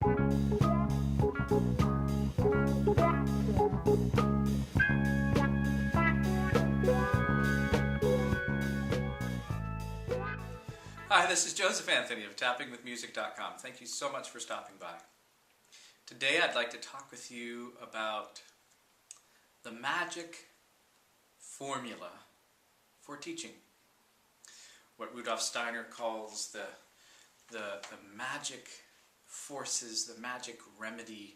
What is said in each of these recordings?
Hi, this is Joseph Anthony of tappingwithmusic.com. Thank you so much for stopping by. Today I'd like to talk with you about the magic formula for teaching. What Rudolf Steiner calls the magic forces, the magic remedy,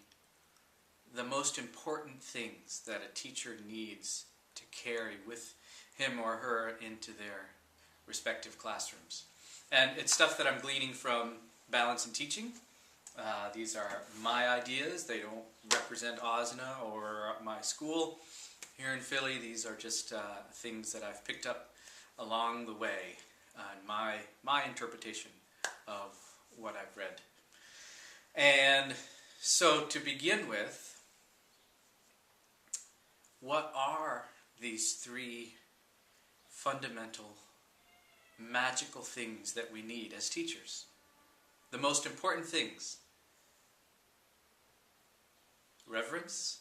the most important things that a teacher needs to carry with him or her into their respective classrooms. And it's stuff that I'm gleaning from Balance in Teaching. These are my ideas. They don't represent OSNA or my school here in Philly. These are just things that I've picked up along the way, my interpretation of what I've read. And so to begin with, what are these three fundamental magical things that we need as teachers? The most important things: reverence,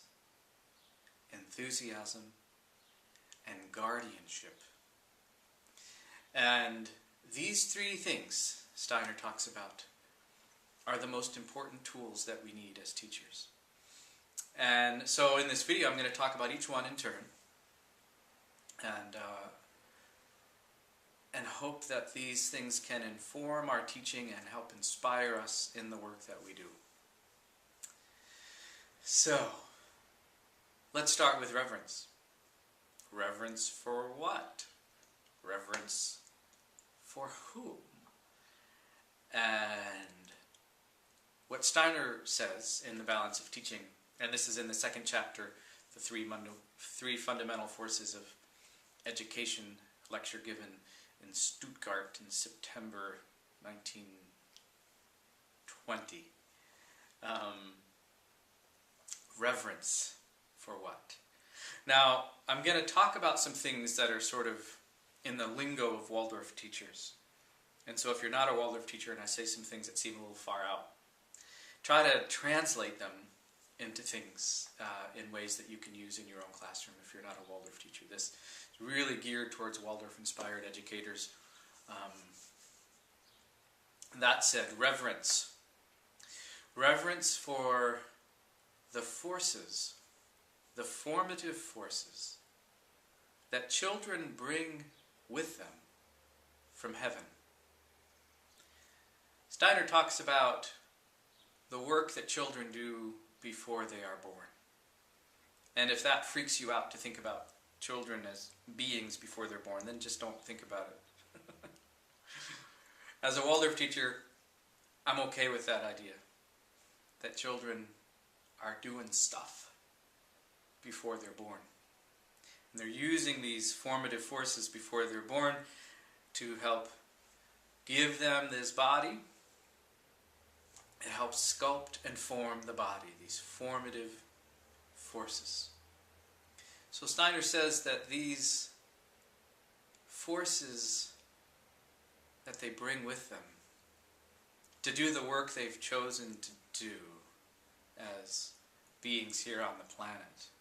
enthusiasm, and guardianship. And these three things, Steiner talks about, are the most important tools that we need as teachers. And so in this video I'm going to talk about each one in turn, and hope that these things can inform our teaching and help inspire us in the work that we do. So, let's start with reverence. Reverence for what? Reverence for whom? And what Steiner says in The Balance of Teaching, and this is in the second chapter, the three fundamental forces of education, lecture given in Stuttgart in September 1920. Reverence for what? Now, I'm going to talk about some things that are sort of in the lingo of Waldorf teachers. And so if you're not a Waldorf teacher and I say some things that seem a little far out, try to translate them into things in ways that you can use in your own classroom if you're not a Waldorf teacher. This is really geared towards Waldorf-inspired educators. That said, reverence. Reverence for the forces, the formative forces that children bring with them from heaven. Steiner talks about the work that children do before they are born. And if that freaks you out to think about children as beings before they're born, then just don't think about it. As a Waldorf teacher, I'm okay with that idea, that children are doing stuff before they're born. And they're using these formative forces before they're born to help give them this body. It helps sculpt and form the body, these formative forces. So Steiner says that these forces that they bring with them to do the work they've chosen to do as beings here on the planet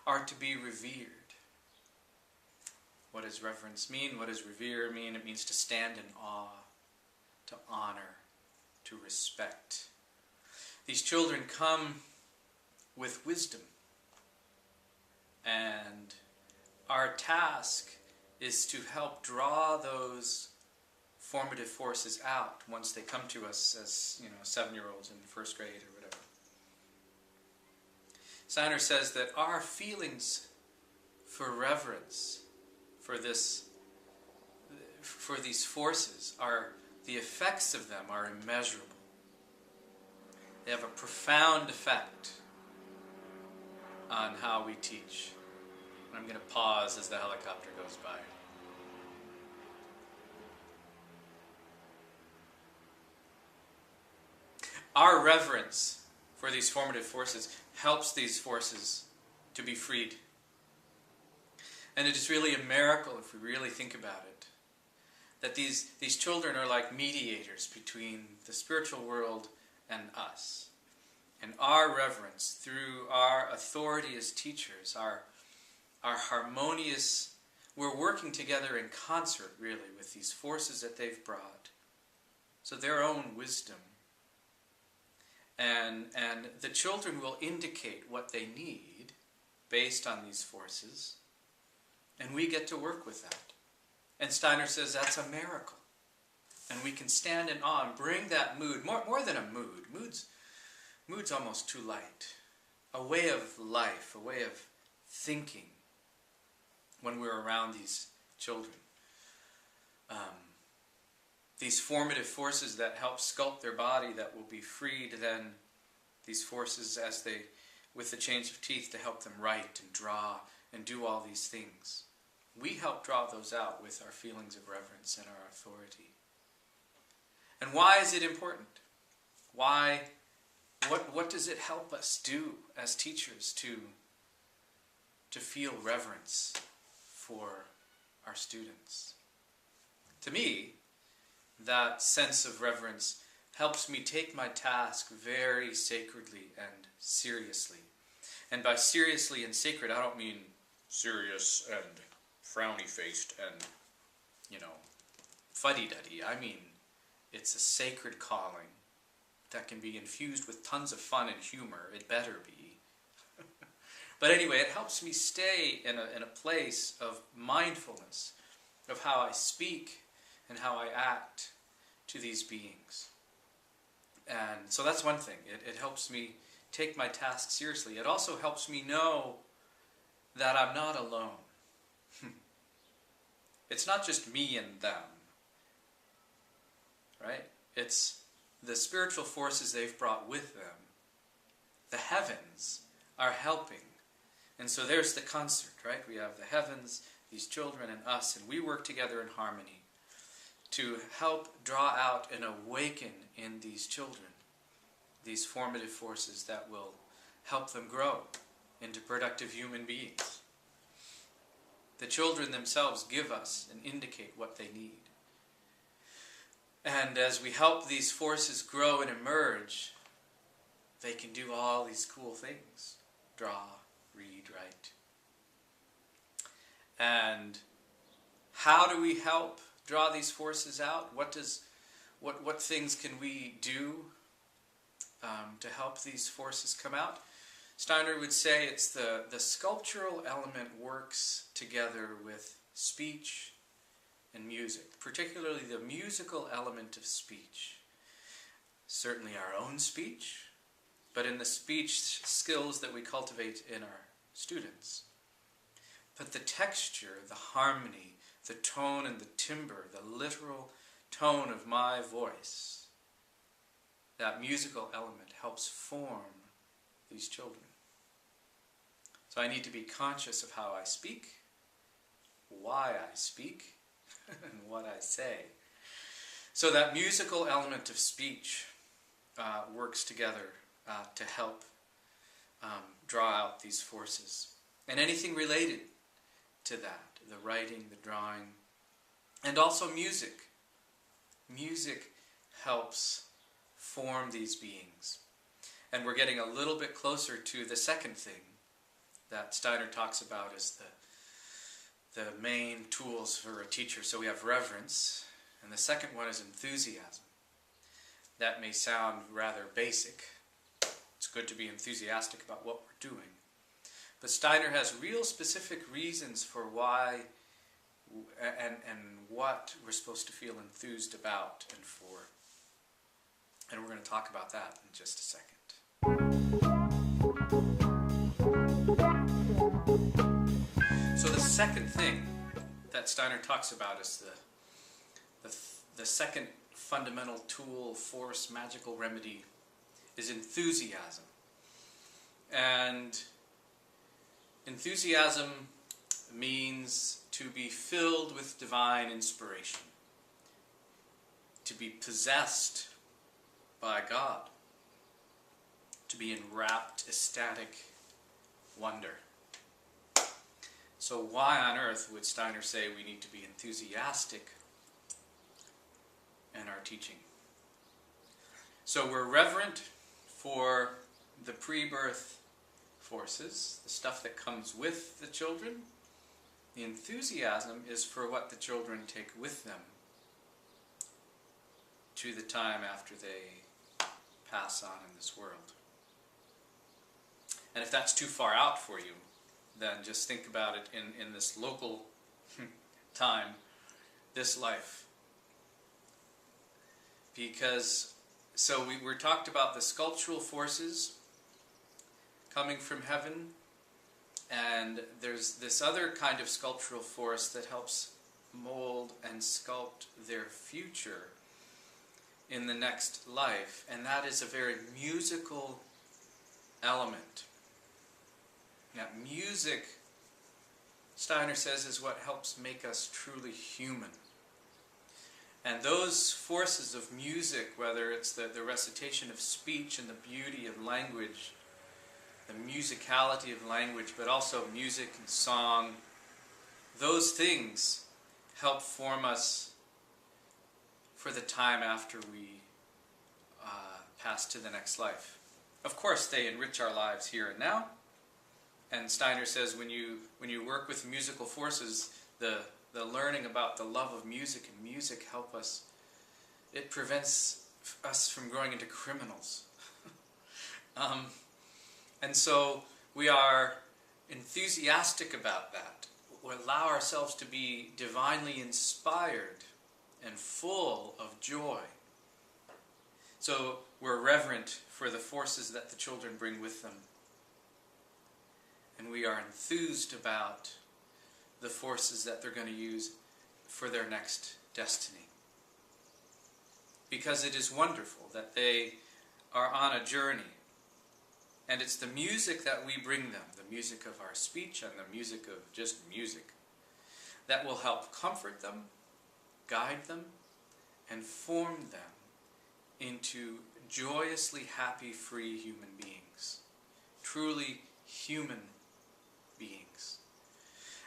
are to be revered. What does reverence mean? What does revere mean? It means to stand in awe, to honor, to respect. These children come with wisdom, and our task is to help draw those formative forces out once they come to us as 7-year-olds in first grade or whatever. Steiner says that our feelings for reverence for these forces the effects of them are immeasurable. They have a profound effect on how we teach. I'm going to pause as the helicopter goes by. Our reverence for these formative forces helps these forces to be freed. And it is really a miracle, if we really think about it, that these children are like mediators between the spiritual world and us. and our reverence, through our authority as teachers, our harmonious, we're working together in concert, really, with these forces that they've brought. So their own wisdom. And the children will indicate what they need based on these forces, and we get to work with that. And Steiner says that's a miracle. And we can stand in awe and bring that mood, more than a mood. Mood's almost too light. A way of life, a way of thinking when we're around these children. These formative forces that help sculpt their body that will be freed then, these forces as they, with the change of teeth to help them write and draw and do all these things. We help draw those out with our feelings of reverence and our authority. And why is it important? Why? What does it help us do as teachers to feel reverence for our students? To me, that sense of reverence helps me take my task very sacredly and seriously. And by seriously and sacred, I don't mean serious and frowny-faced and, fuddy-duddy. I mean, it's a sacred calling that can be infused with tons of fun and humor. It better be. But anyway, it helps me stay in a place of mindfulness of how I speak and how I act to these beings. And so that's one thing. It helps me take my task seriously. It also helps me know that I'm not alone. It's not just me and them. Right? It's the spiritual forces they've brought with them. The heavens are helping. And so there's the concert, right? We have the heavens, these children, and us, and we work together in harmony to help draw out and awaken in these children these formative forces that will help them grow into productive human beings. The children themselves give us and indicate what they need. And as we help these forces grow and emerge, they can do all these cool things. Draw, read, write. And how do we help draw these forces out? What things can we do to help these forces come out? Steiner would say it's the sculptural element works together with speech and music, particularly the musical element of speech. Certainly our own speech, but in the speech skills that we cultivate in our students. But the texture, the harmony, the tone and the timbre, the literal tone of my voice, that musical element helps form these children. So I need to be conscious of how I speak, why I speak, and what I say. So that musical element of speech works together to help draw out these forces. And anything related to that, the writing, the drawing, and also music. Music helps form these beings. And we're getting a little bit closer to the second thing that Steiner talks about as the main tools for a teacher. So we have reverence, and the second one is enthusiasm. That may sound rather basic. It's good to be enthusiastic about what we're doing. But Steiner has real specific reasons for why and what we're supposed to feel enthused about and for. And we're going to talk about that in just a second. So the second thing that Steiner talks about is the second fundamental tool, force, magical remedy is enthusiasm. And enthusiasm means to be filled with divine inspiration, to be possessed by God, to be enwrapped, ecstatic wonder. So why on earth would Steiner say we need to be enthusiastic in our teaching? So we're reverent for the pre-birth forces, the stuff that comes with the children. The enthusiasm is for what the children take with them to the time after they pass on in this world. And if that's too far out for you, then just think about it in this local time, this life. Because, so we're talked about the sculptural forces coming from heaven, and there's this other kind of sculptural force that helps mold and sculpt their future in the next life, and that is a very musical element. Now, music, Steiner says, is what helps make us truly human. And those forces of music, whether it's the recitation of speech and the beauty of language, the musicality of language, but also music and song, those things help form us for the time after we pass to the next life. Of course, they enrich our lives here and now. And Steiner says when you work with musical forces, the learning about the love of music and music help us. It prevents us from growing into criminals. And so we are enthusiastic about that. We allow ourselves to be divinely inspired and full of joy. So we're reverent for the forces that the children bring with them. And we are enthused about the forces that they're going to use for their next destiny. Because it is wonderful that they are on a journey. And it's the music that we bring them, the music of our speech and the music of just music, that will help comfort them, guide them, and form them into joyously happy, free human beings. Truly human beings.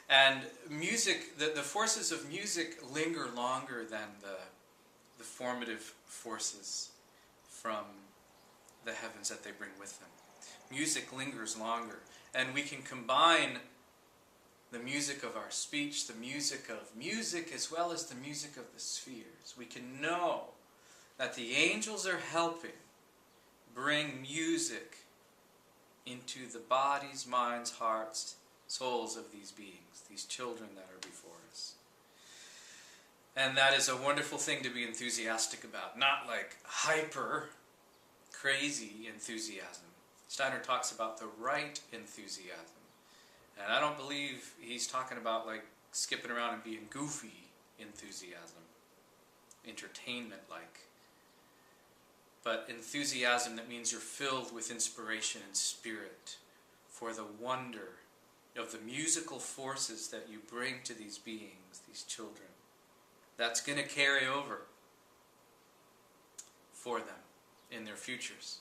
And music, the forces of music linger longer than the formative forces from the heavens that they bring with them. Music lingers longer, and we can combine the music of our speech, the music of music, as well as the music of the spheres. We can know that the angels are helping bring music into the bodies, minds, hearts, souls of these beings, these children that are before us. And that is a wonderful thing to be enthusiastic about, not like hyper, crazy enthusiasm. Steiner talks about the right enthusiasm. And I don't believe he's talking about like skipping around and being goofy enthusiasm, entertainment-like. But enthusiasm that means you're filled with inspiration and spirit for the wonder of the musical forces that you bring to these beings, these children. That's going to carry over for them in their futures.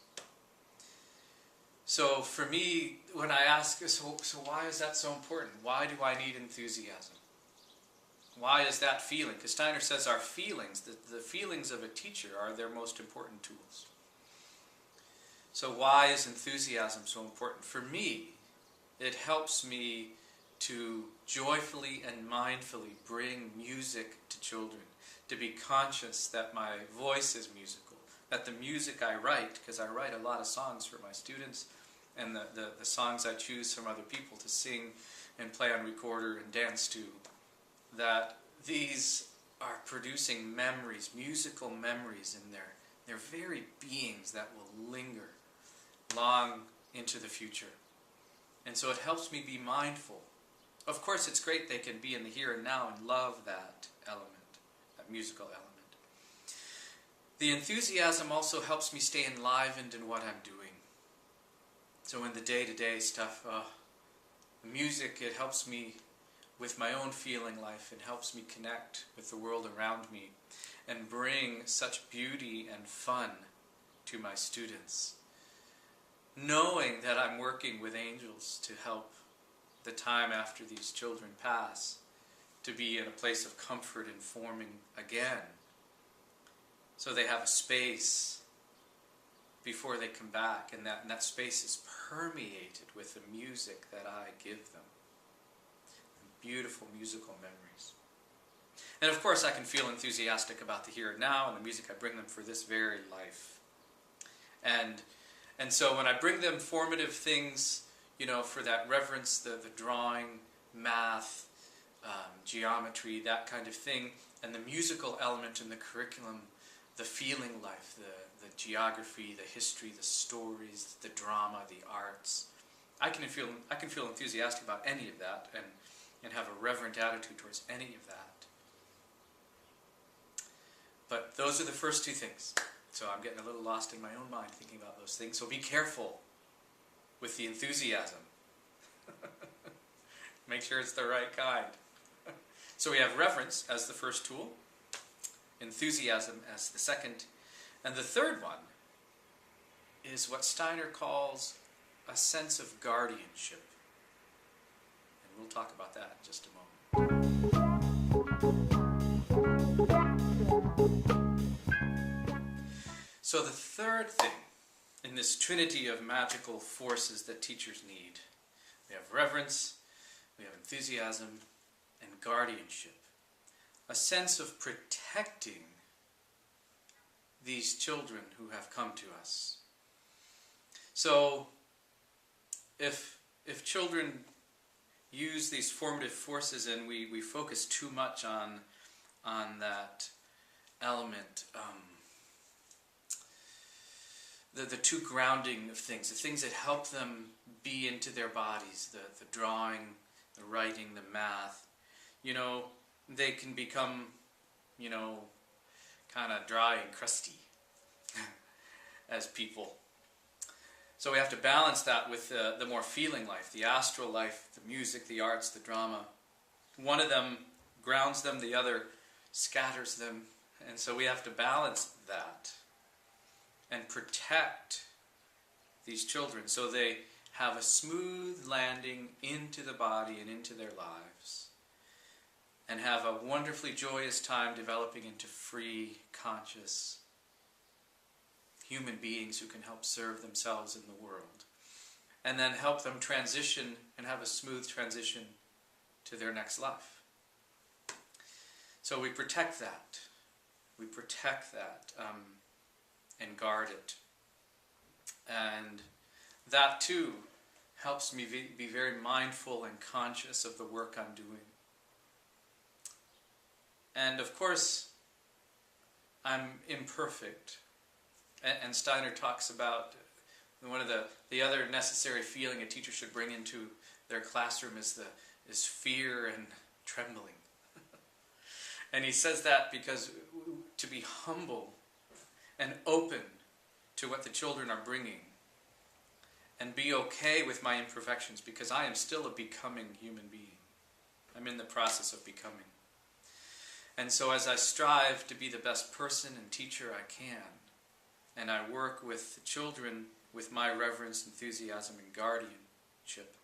So for me, when I ask, so why is that so important? Why do I need enthusiasm? Why is that feeling? Because Steiner says our feelings, the feelings of a teacher are their most important tools. So why is enthusiasm so important? For me, it helps me to joyfully and mindfully bring music to children, to be conscious that my voice is musical, that the music I write, because I write a lot of songs for my students, and the songs I choose from other people to sing and play on recorder and dance to, that these are producing memories, musical memories in their very beings that will linger long into the future. And so it helps me be mindful. Of course, it's great they can be in the here and now and love that element, that musical element. The enthusiasm also helps me stay enlivened in what I'm doing. So in the day-to-day stuff, the music, it helps me with my own feeling life. It helps me connect with the world around me and bring such beauty and fun to my students. Knowing that I'm working with angels to help the time after these children pass to be in a place of comfort and forming again. So they have a space before they come back, and that space is permeated with the music that I give them. Beautiful musical memories. And of course I can feel enthusiastic about the here and now and the music I bring them for this very life. And so when I bring them formative things, for that reverence, the drawing, math, geometry, that kind of thing, and the musical element in the curriculum, the feeling life, the geography, the history, the stories, the drama, the arts, I can feel enthusiastic about any of that and have a reverent attitude towards any of that. But those are the first two things. So I'm getting a little lost in my own mind thinking about those things. So be careful with the enthusiasm. Make sure it's the right kind. So we have reverence as the first tool, enthusiasm as the second, and the third one is what Steiner calls a sense of guardianship. And we'll talk about that in just a moment. So the third thing in this trinity of magical forces that teachers need, we have reverence, we have enthusiasm, and guardianship. A sense of protecting these children who have come to us. So if children use these formative forces and we focus too much on that element, the two grounding of things, the things that help them be into their bodies, the drawing, the writing, the math, they can become, kind of dry and crusty as people. So we have to balance that with the more feeling life, the astral life, the music, the arts, the drama. One of them grounds them, the other scatters them. And so we have to balance that and protect these children so they have a smooth landing into the body and into their lives and have a wonderfully joyous time developing into free, conscious human beings who can help serve themselves in the world, and then help them transition and have a smooth transition to their next life. So we protect that. We protect that and guard it. And that too helps me be very mindful and conscious of the work I'm doing. And of course, I'm imperfect. And Steiner talks about one of the other necessary feeling a teacher should bring into their classroom is fear and trembling. And he says that because to be humble and open to what the children are bringing and be okay with my imperfections, because I am still a becoming human being. I'm in the process of becoming. And so as I strive to be the best person and teacher I can, and I work with the children with my reverence, enthusiasm, and guardianship,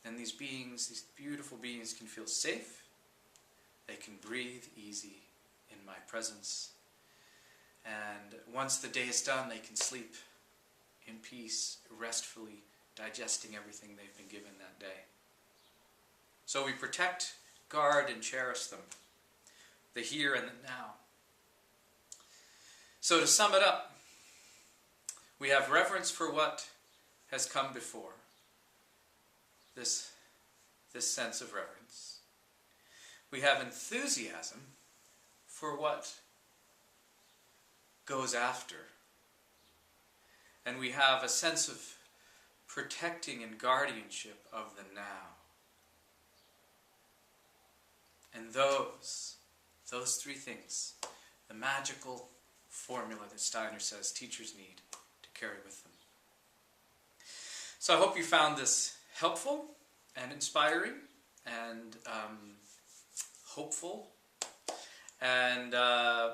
then these beings, these beautiful beings, can feel safe. They can breathe easy in my presence. And once the day is done, they can sleep in peace, restfully, digesting everything they've been given that day. So we protect, guard, and cherish them, the here and the now. So to sum it up, we have reverence for what has come before, this sense of reverence. We have enthusiasm for what goes after. And we have a sense of protecting and guardianship of the now. And those three things, the magical formula that Steiner says teachers need to carry with them. So I hope you found this helpful and inspiring and hopeful. And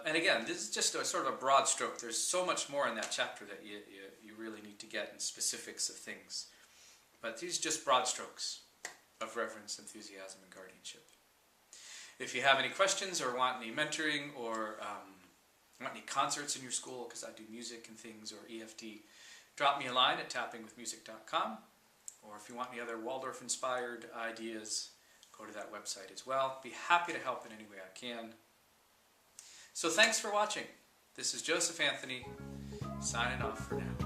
again, this is just a sort of a broad stroke. There's so much more in that chapter that you really need to get in specifics of things. But these are just broad strokes of reverence, enthusiasm, and guardianship. If you have any questions or want any mentoring or want any concerts in your school, because I do music and things, or EFT, drop me a line at tappingwithmusic.com. Or if you want any other Waldorf-inspired ideas, go to that website as well. Be happy to help in any way I can. So thanks for watching. This is Joseph Anthony, signing off for now.